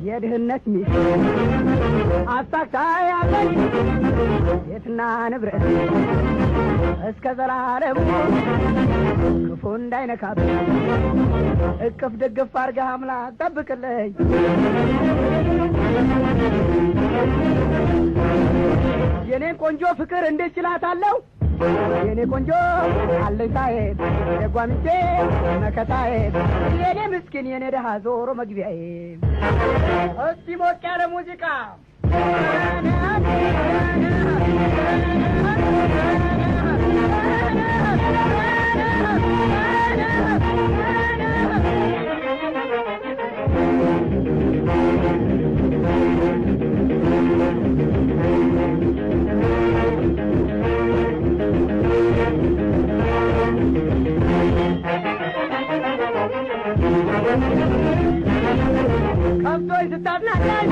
የድህነት ሚስት አሳክታ ያለች የትና ንብረት እስከ ዘላለም ክፉ እንዳይነካብ እቅፍ ደግፍ አርጋ አምላክ ጠብቅልኝ የኔን ቆንጆ ፍቅር እንዴት ችላታለሁ የኔ ቆንጆ አለኝታዬ የጓምንቴ መከታዬ የኔ ምስኪን የኔ ደሃ ዞሮ መግቢያዬ እስቲ ሞቅ ያለ ሙዚቃ ከብቶች ስታዝናናኝ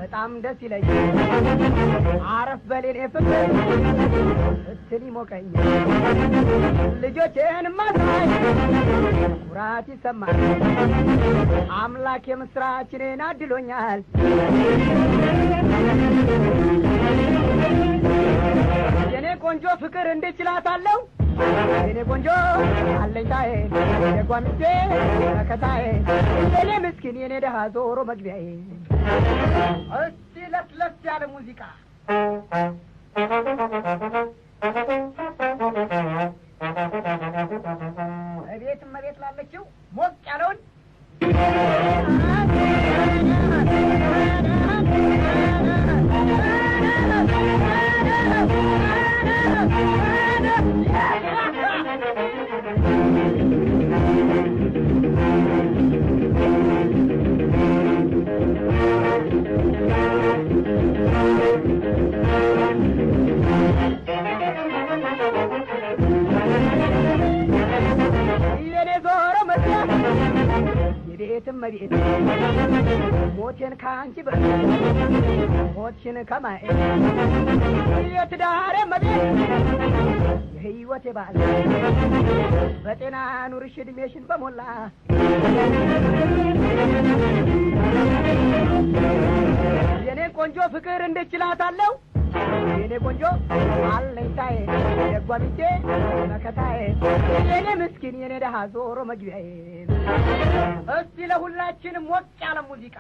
በጣም ደስ ይለኝ አረፍ በሌኔ ፍቅር ስትል ይሞቀኝ ልጆቼን ማሳይ ኩራት ይሰማል አምላክ የምስራችንን አድሎኛል የኔ ቆንጆ ፍቅር እንዴት ችላታለሁ የኔ ቆንጆ አለኝታዬ የጓምንቴ መከታዬ የኔ ምስኪን የኔ ደሃ ዞሮ መግቢያዬ እስቲ ለስለስ ያለ ሙዚቃ እቤትም እቤት ላለችው ሞቅ ያለውን የቤትም መቤት ሞቴን ካንቺ በል ሞትሽን ከማየት የትዳሬ መቤት የህይወቴ ባል በጤና ኑርሽ እድሜሽን በሞላ የኔ ቆንጆ ፍቅር እንዴት ችላታለሁ የኔ ቆንጆ አለኝታዬ የጓምንቴ መከታዬ የኔ ምስኪን የኔ ደሃ ዞሮ መግቢያዬ እስቲ ለሁላችንም ሞቅ ያለ ሙዚቃ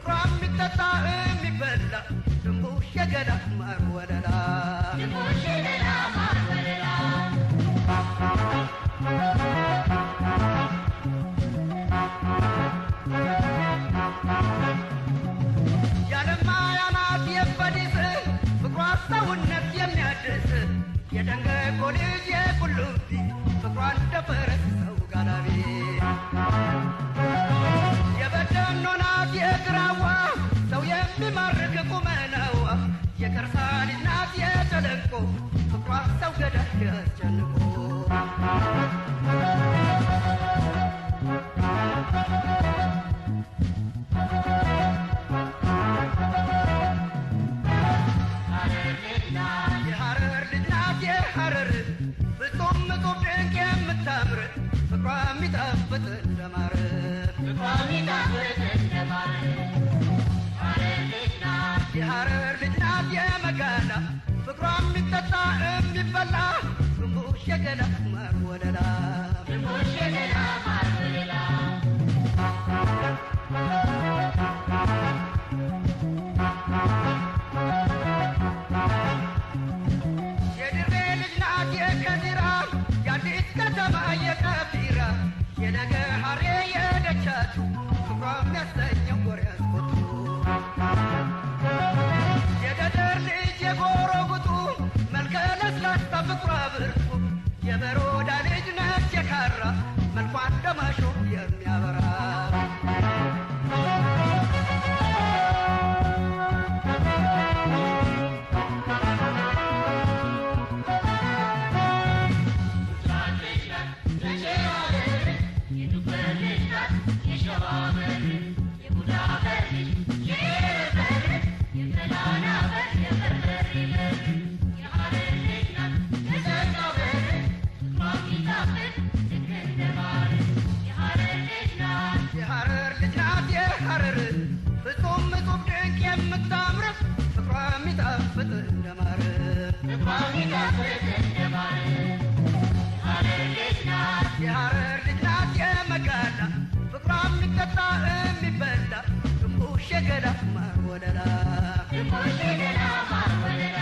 ፍቅሯ የሚጠጣ የሚበላ ድንቡሽ የገዳ ማር ወለላ ድንቡሽ የገዳ ማር ወለላ ያለማያናት የፈዲስ ፍቅሯ ሰውነት የሚያድስ የደንገጎ ልጅ የቁልቢ ፍቅሯ እንደ ፈረስ ሰው ጋላቢ የበደኖ ናት የግራዋ ሰው የሚማርክ ቁመናዋ የከርሳ ልጅ ናት የጨለንቆ ፍቅሯ ሰው ገዳይ ያስጨንቆ የሐረር ልጅ ናት የሐረር ፍጹም እጹብ ድንቅ የምታምር ፍቅሯ የሚጣፍጥ እንደማር ፍቅሯ የሚጣፍጥ እንደማር የሐረር ልጅ ናት የመጋላ ፍቅሯ የሚጠጣ የሚበላ ድንቡሽ የገዳ ማር ወለላ ድንቡሽ የገዳ ማር ወለላ የድሬ ልጅ ናት የከዚራ የአዲስ ከተማ የከፊራ የነገ ሐሬ የደቻቱ ፍቅሯ የሚያሰኘው ጎር ያስቆጡ የገደር ልጅ የጎሮ ጉጡ መልከ ለስላሳ ፍቅሯ ብርቱ የበሮዳ ልጅ ነች የካራ መልኳ እንደማሾ የሚያበራ የሐረር ልጅ ናት የሐረር ፍጹም እጹብ ድንቅ የምታምር ፍቅሯ የሚጣፍጥ እንደማር ፍቅሯ የሚጣፍጥ እንደማር የሐረር ልጅ ናት የመጋላ ፍቅሯ የሚጠጣ የሚበላ ድንቡሽ የገዳ ማር ወለላ ድንቡሽ የገዳ ማር ወለላ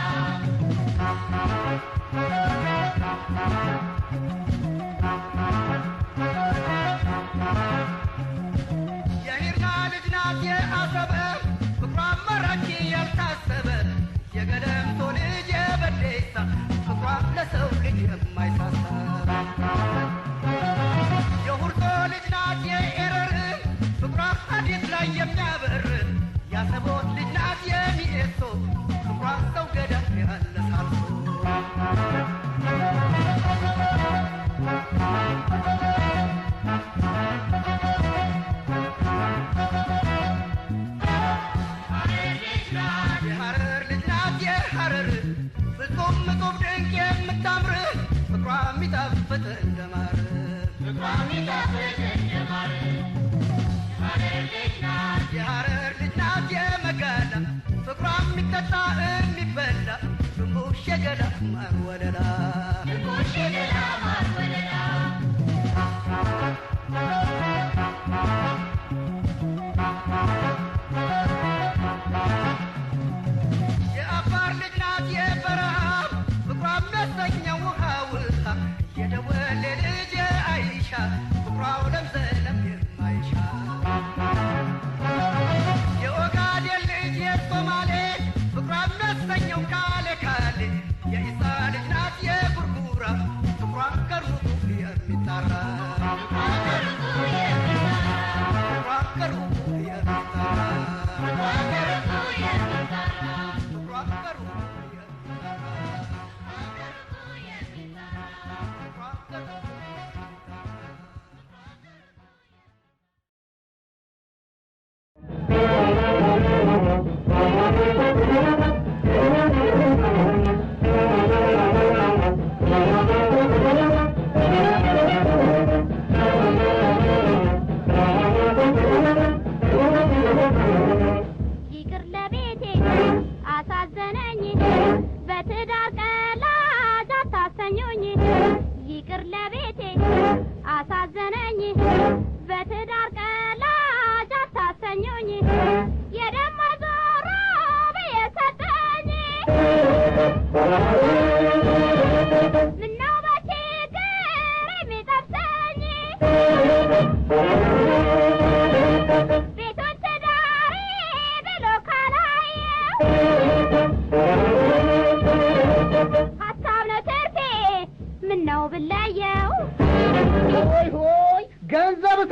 የሂርና ልጅ ናት የአሰበ ፍቅሯ ማራኪ ያልታሰበ የገደምቶ ልጅ የበዴሳ ፍቅሯ ለሰው ልጅ የማይሳሳ የሁርጦ ልጅ ናት የኤረር ፍቅሯ አዴት ላይ የሚያበር ያሰቦት ልጅ ናት የሚኤሶ ፍቅሯ ሰው ገዳይ ያለሳልሶ የሐረር ልጅ ናት የሐረር ፍጹም እጹብ ድንቅ የምታምር ፍቅሯ የሚጣፍጥ እንደማር ፍቅሯ የሚጣፍጥ እንደማር የሐረር ልጅ ናት የመጋላ ፍቅሯ የሚጠጣ የሚበላ ድንቡሽ የገዳ ማር ወለላ ድንቡሽ የገዳ ማር ወለላ የአፋር ልጅ ናት የበረሃ ፍቅሯ የሚያሰኘው ውሃ ውሃ የደወሌ ልጅ አይሻ ፍቅሯ ለምዘለም የማይሻ የኦጋዴን ልጅ የሶማሌ ፍቅሯ የሚያሰኘው ካሌ ካሌ የኢሳ ልጅ ናት የጉርጉራ ፍቅሯ ከሩቁ የሚጣራ ፍቅሯ ከሩቁ የሚጣራ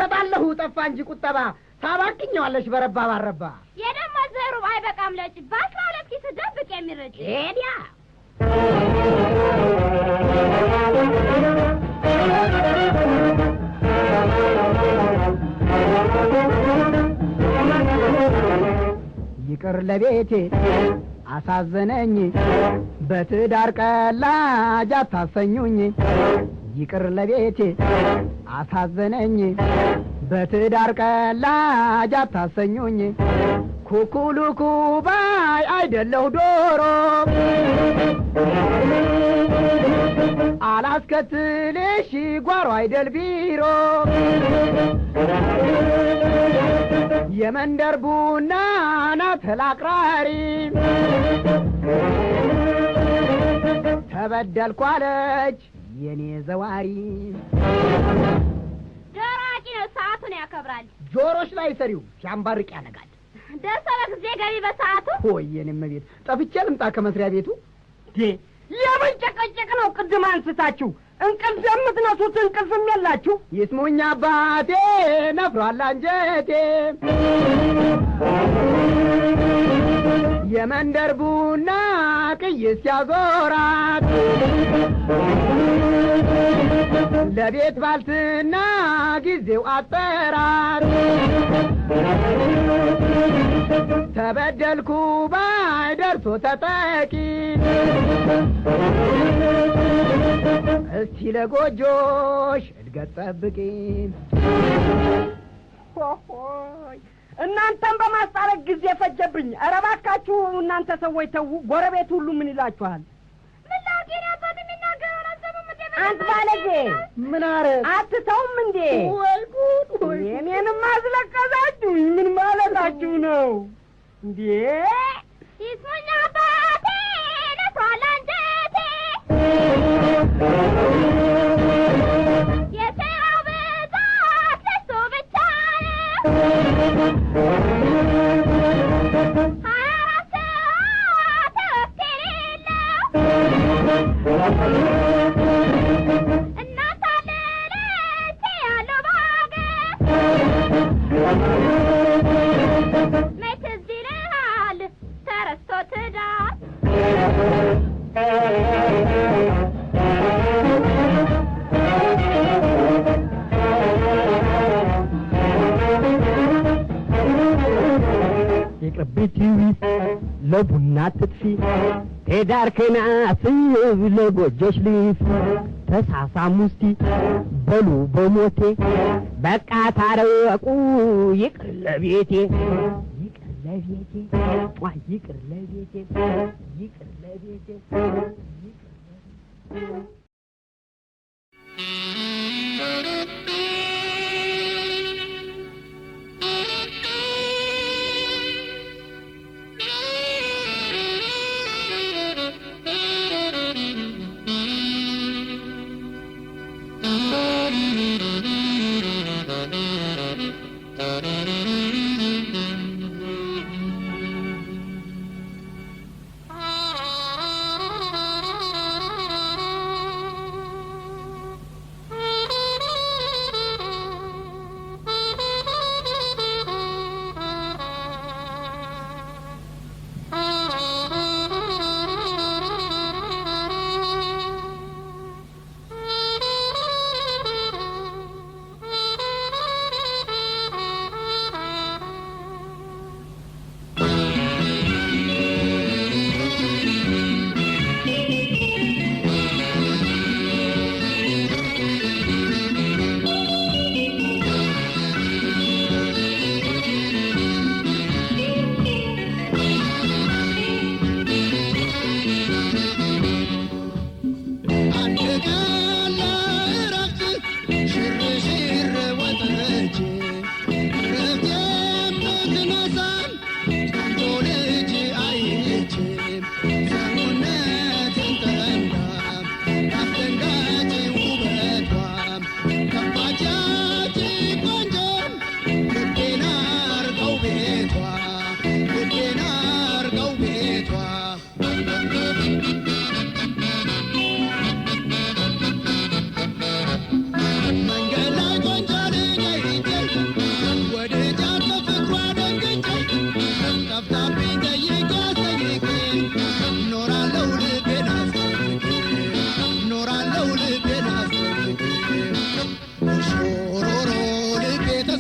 እሰጣለሁ ጠፋ እንጂ ቁጠባ ታባክኛለሽ በረባ ባረባ የደሞ ዘሩ አይበቃም ለጭ በ12 ኪስ ደብቅ የሚረጭ ሄዲያ ይቅር ለቤቴ አሳዘነኝ በትዳር ቀላጅ አታሰኙኝ ይቅር ለቤቴ አሳዘነኝ በትዳር ቀላጅ አታሰኙኝ ኩኩሉኩ ባይ አይደለሁ ዶሮ አላስከትልሽ ጓሮ አይደል ቢሮ የመንደር ቡና ናት ተላቅራሪ ተበደልኩ አለች የኔ ዘዋሪ ጆሮአቂ ነው ሰዓቱን ያከብራል ጆሮሽ ላይ ሰሪው ሲያምባርቅ ያነጋል ደሰለ ጊዜ ገቢ በሰዓቱ ሆይ የኔም ቤት ጠፍቼ ልምጣ ከመስሪያ ቤቱ የመንጨቀጨቅ ነው ቅድም አንስታችሁ እንቅልፍ የምትነሱት እንቅልፍም የላችሁ ይስሙኝ አባቴ ነፍሯል አንጀቴ የመንደር ቡና ቅይስ ያዞራት ለቤት ባልትና ጊዜው አጠራት ተበደልኩ ባይ ደርሶ ተጠቂ እስቲ ለጎጆሽ እድገት ጠብቂ እናንተም በማስታረቅ ጊዜ ፈጀብኝ ኧረ እባካችሁ እናንተ ሰዎች ተው ጎረቤት ሁሉ ምን ይላችኋል ምን ላርጌ አባት የሚናገረው አሰቡም እንዴ አንተ ባለጌ ምን አረግ አትተውም እንዴ ወይ ጉድ ወይ እኔንም አዝለቀዛችሁ ምን ማለታችሁ ነው እንዴ ይስሙኝ አባቴ ነፍሯል አንጀቴ የሥራው ብዛት ለሱ ብቻ ነው 24 ሰዓት እረፍት የሌለው እናት አለለች ያለው በሀገር መች ትዝ ይልሃል ተረስቶ ትዳር ይቅርብቲዊ ለቡና ትጥፊ ቴዳርክና ስብ ለጎጆች ልፍ ተሳሳሙ እስቲ በሉ በሞቴ በቃ ታረቁ ይቅር ለቤቴ ይቅር ለቤቴ ይቅር ለቤቴ ይቅር ለቤቴ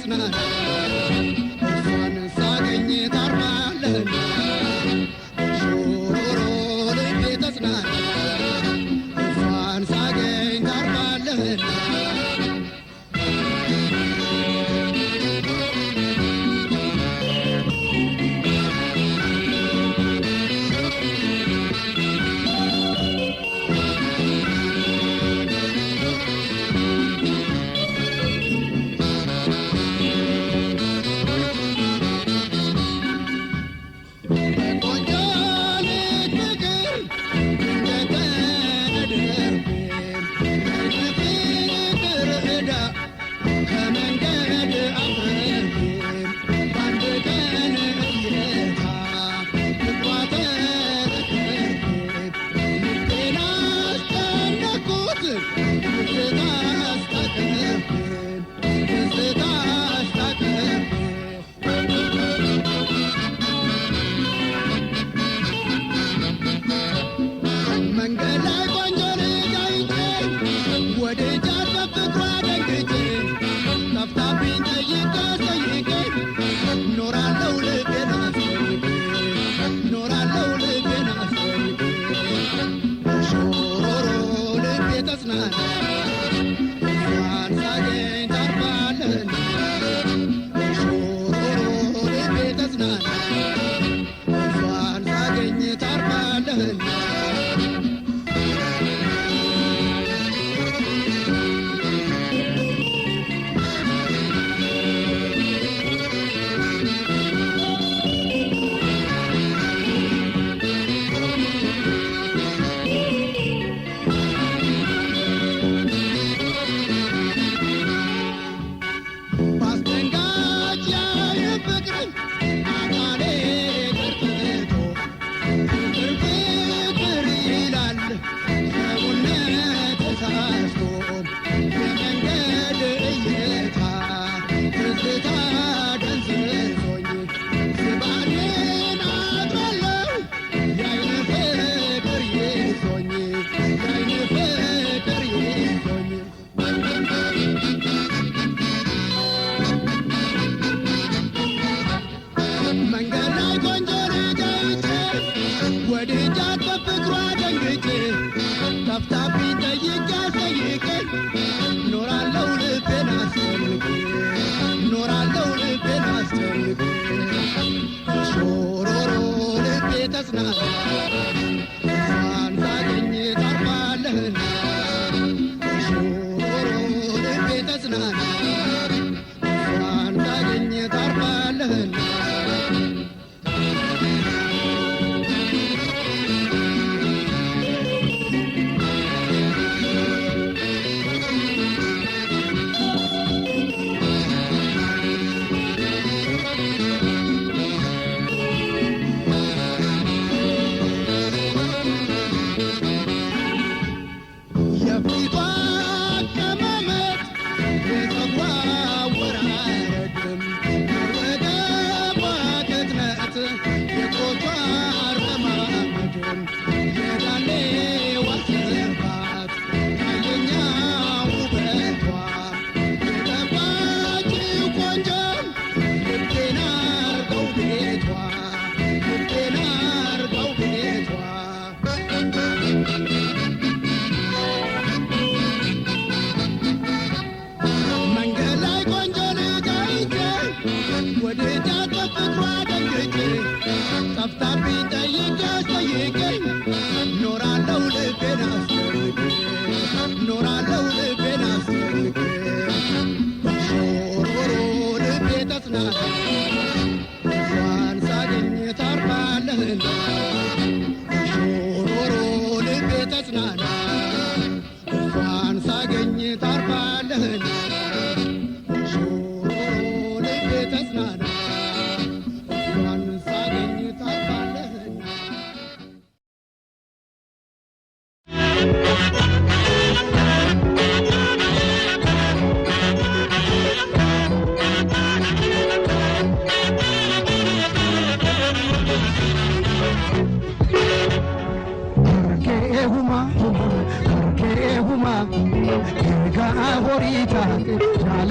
ተጽናና እሷን ሳገኝ ታርፋለህና ሾሮሮ ልቤ ተጽናና እሷን ሳገኝ ታርፋለህና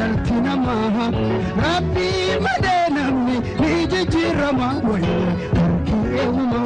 jaalaltina maha rabbi madenamni nijijirama way arkeewuma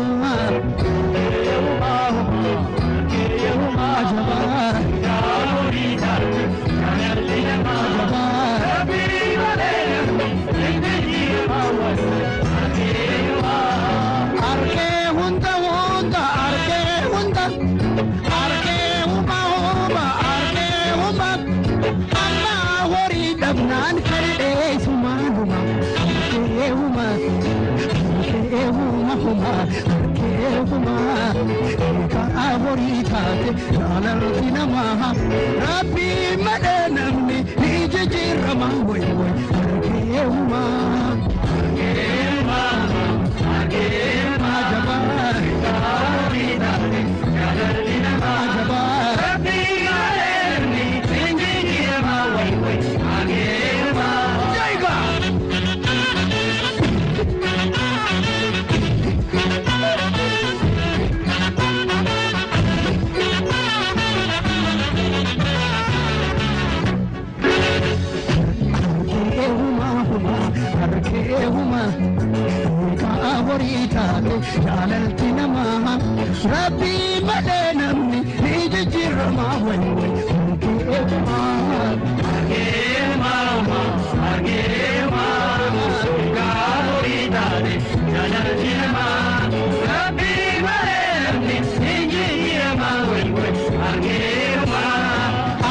jaalaltina maha rabbi madenamni nijijirama way arkeewuma jaalaltina maha rabbi madenamni nijijirama way arkeewuma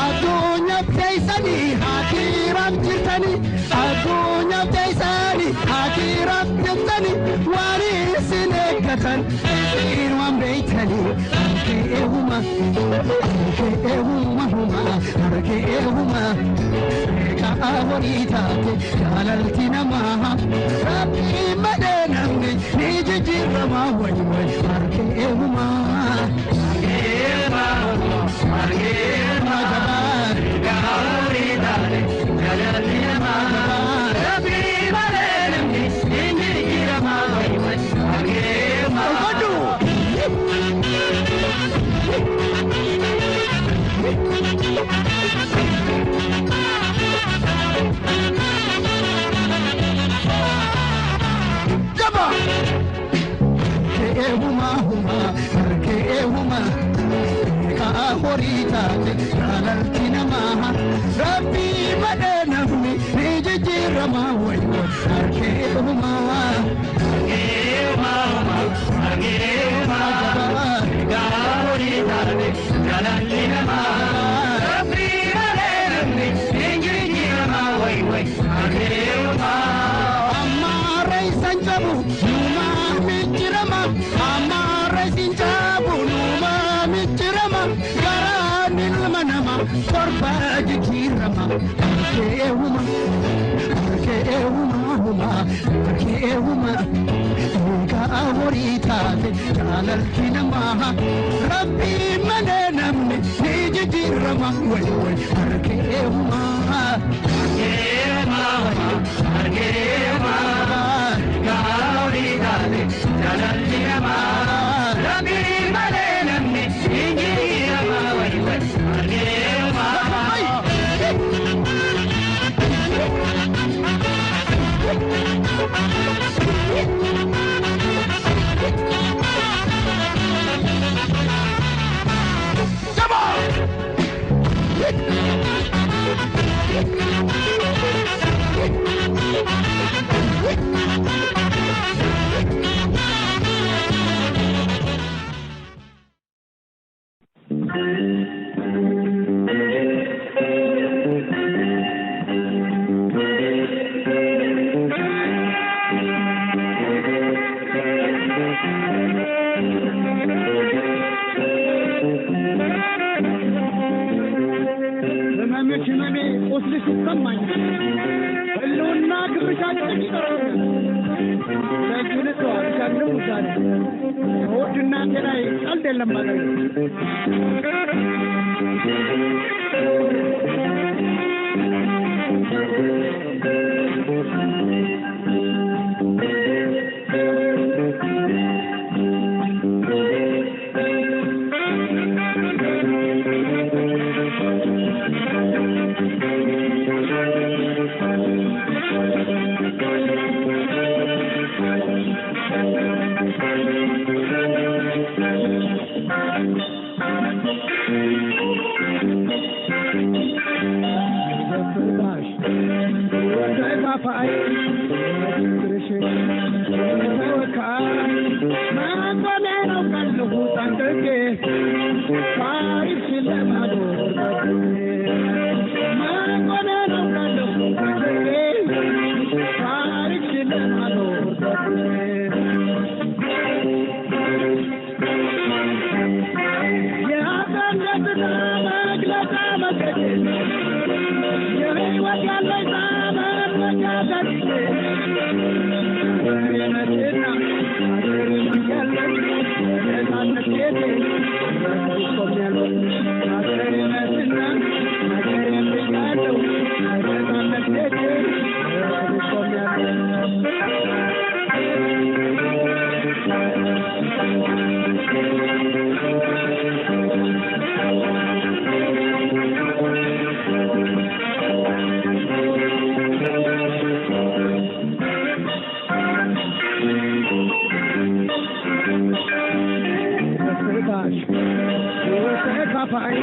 adunya teisani hakiram jirtani adunya teisani hakiram jirtani warisine irwan beitani arkeewuma huma arkeewuma kaaworiitaate jaalaltina maha rabbi madenamni nijijirama way arkeewuma jaalaltina maha rabbi madenamni nijijirama way arkeewuma jaalaltina maha rabbi madenamni nijijirama way arkeewuma amare sanjabu numa michirama amare sinjabu numa michirama garanilmanama korbaji kirama arkeewuma huma arkeewuma kaaworiitaate jaalaltina maha rabbi madenamni nijijirama way arkeewuma kaaworiitaate jaalaltina maha rabbi madenamni nijijirama way arkeewuma ተካፋይ ችግርሽ ተወካይ ማቆሜ ነው ቀልሁ ጠንቅቄ ታሪክሽን ለማኖር ማቆሜ ነው ቀልሁ ጠንቅቄ ታሪክሽን ለማኖር የአቀለጥታ መግለጫ መድረኬ የህይወት ያለኝ ጣመት መጋዘሪቴ ሬመቴና አገሬመያለኝ ነፃነት ቤቴ ቆሜያለሁ አገሬመትና አገሬመያለሁ ነፃነት ቤቴ ቆሜያለሁ ተካፋይ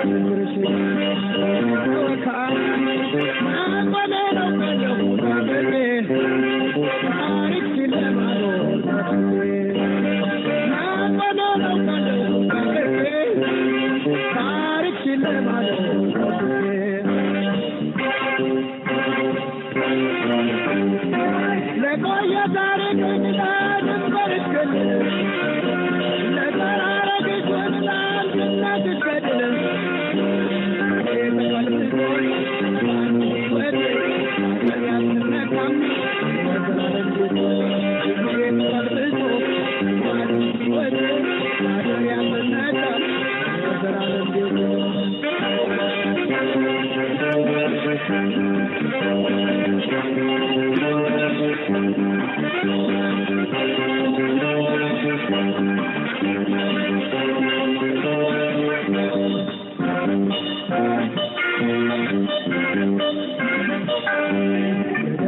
ችግርሽ ተወካይ ማቆሜ ነው ቀለሁ ጠንቅቄ ታሪክሽን ለማኖር ማቆሜ ነው ቀለሁ ጠንቅቄ ታሪክሽን ለማኖር ለቆየ ታሪክ እንግዳ ድንበርሽ ክልል ለተራረግሽ ወንዝ አንድነትሽ ገድል የተቀልብሶ ወዴ አገር ያስነካም ለዘላለም ቤት የተቀልብሶ ወዴ አገር ያስነካም ለዘላለም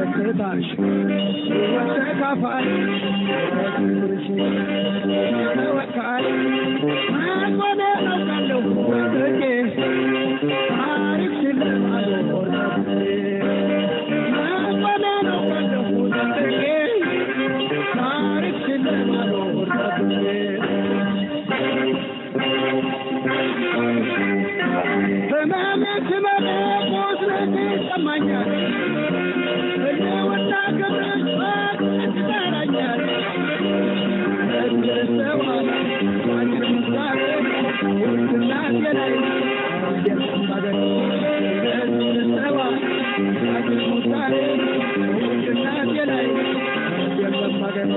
ደስታሽ ተካፋይ ችግርሽ ተወካይ ማቆሜ ነው ቀለሁ ጠንቅቄ ታሪክሽን ለማኖር ማቆሜ ነው ቀለሁ ጠንቅቄ ታሪክሽን ለማኖር ህመሜ ህመሜ ቁስለቴ ይሰማኛል ህልውና ክብርሽ ይጠራኛል እድርሰዋል አንቺን ምሳሌ ውድናቴ ላይ የማገር እድርሰዋል አንቺን ምሳሌ ውድናቴ ላይ የማገር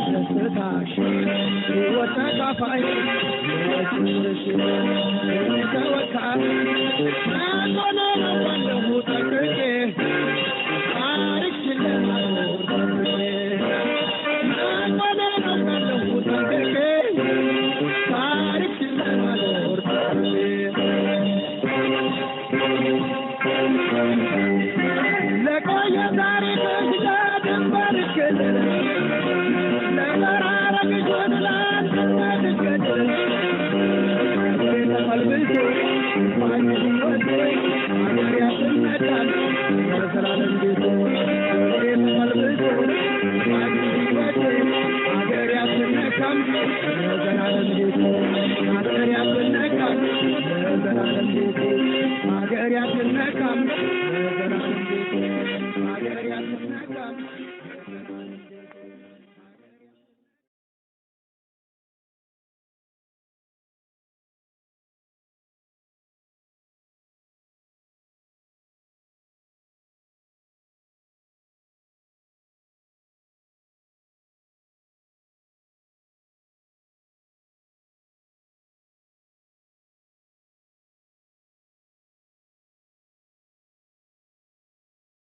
ደስታሽ ተካፋይ ችግርሽ ተወካይ ማቆሜ ነው ቀለሁ ጠንቅቄ ታሪክሽን ለማኖር ማቆሜ ነው ቀለሁ ጠንቅቄ ታሪክሽን ለማኖር ለቆየ ታሪክሽ ለድንበርሽ ክልል ለተራረግሽ ወንዝ አንድነትሽ ገድል የተቀልብሶ አንቺ ወዴ አገር ያስነካል ለዘላለም ቤት የተቀልብሶ አንቺ ወዴ አገር ያስነካም ለዘላለም ቤት አገር ያስነካም ለዘላለም ቤት አገር ያስነካም